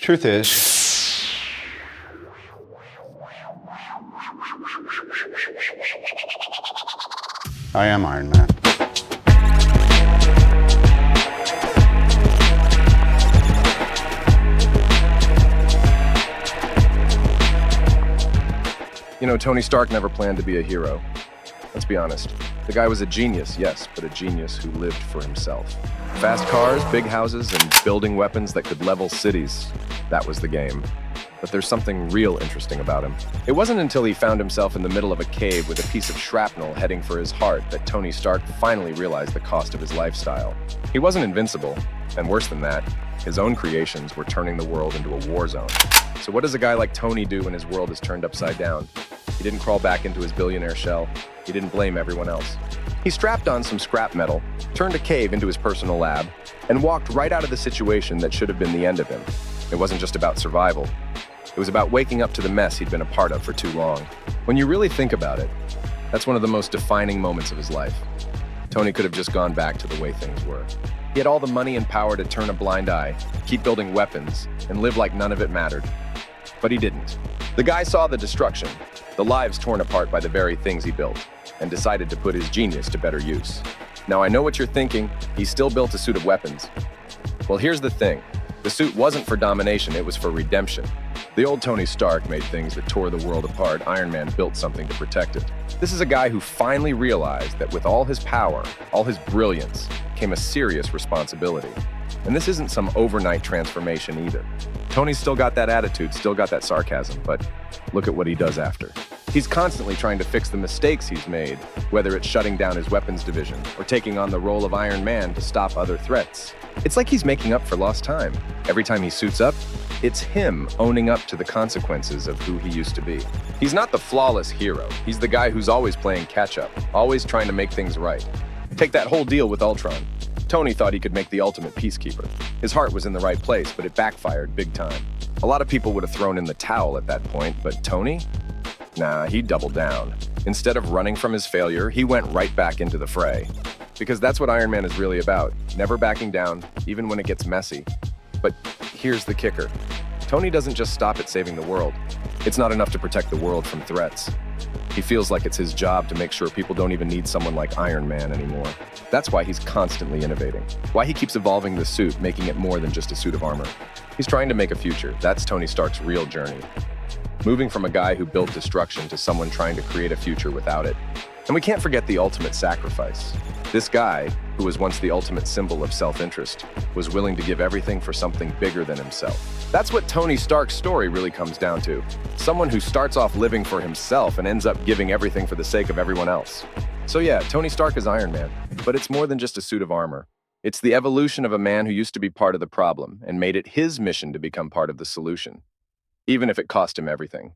Truth is, I am Iron Man. You know, Tony Stark never planned to be a hero. Let's be honest. The guy was a genius, yes, but a genius who lived for himself. Fast cars, big houses, and building weapons that could level cities. That was the game. But there's something real interesting about him. It wasn't until he found himself in the middle of a cave with a piece of shrapnel heading for his heart that Tony Stark finally realized the cost of his lifestyle. He wasn't invincible, and worse than that, his own creations were turning the world into a war zone. So what does a guy like Tony do when his world is turned upside down? He didn't crawl back into his billionaire shell. He didn't blame everyone else. He strapped on some scrap metal, turned a cave into his personal lab, and walked right out of the situation that should have been the end of him. It wasn't just about survival. It was about waking up to the mess he'd been a part of for too long. When you really think about it, that's one of the most defining moments of his life. Tony could have just gone back to the way things were. He had all the money and power to turn a blind eye, keep building weapons, and live like none of it mattered. But he didn't. The guy saw the destruction, the lives torn apart by the very things he built, and decided to put his genius to better use. Now I know what you're thinking, he still built a suit of weapons. Well, here's the thing. The suit wasn't for domination, it was for redemption. The old Tony Stark made things that tore the world apart. Iron Man built something to protect it. This is a guy who finally realized that with all his power, all his brilliance, came a serious responsibility. And this isn't some overnight transformation either. Tony's still got that attitude, still got that sarcasm, but look at what he does after. He's constantly trying to fix the mistakes he's made, whether it's shutting down his weapons division or taking on the role of Iron Man to stop other threats. It's like he's making up for lost time. Every time he suits up, it's him owning up to the consequences of who he used to be. He's not the flawless hero. He's the guy who's always playing catch-up, always trying to make things right. Take that whole deal with Ultron. Tony thought he could make the ultimate peacekeeper. His heart was in the right place, but it backfired big time. A lot of people would have thrown in the towel at that point, but Tony? Nah, he doubled down. Instead of running from his failure, he went right back into the fray. Because that's what Iron Man is really about, never backing down, even when it gets messy. But here's the kicker. Tony doesn't just stop at saving the world. It's not enough to protect the world from threats. He feels like it's his job to make sure people don't even need someone like Iron Man anymore. That's why he's constantly innovating. Why he keeps evolving the suit, making it more than just a suit of armor. He's trying to make a future. That's Tony Stark's real journey. Moving from a guy who built destruction to someone trying to create a future without it. And we can't forget the ultimate sacrifice. This guy, who was once the ultimate symbol of self-interest, was willing to give everything for something bigger than himself. That's what Tony Stark's story really comes down to. Someone who starts off living for himself and ends up giving everything for the sake of everyone else. So yeah, Tony Stark is Iron Man, but it's more than just a suit of armor. It's the evolution of a man who used to be part of the problem and made it his mission to become part of the solution, even if it cost him everything.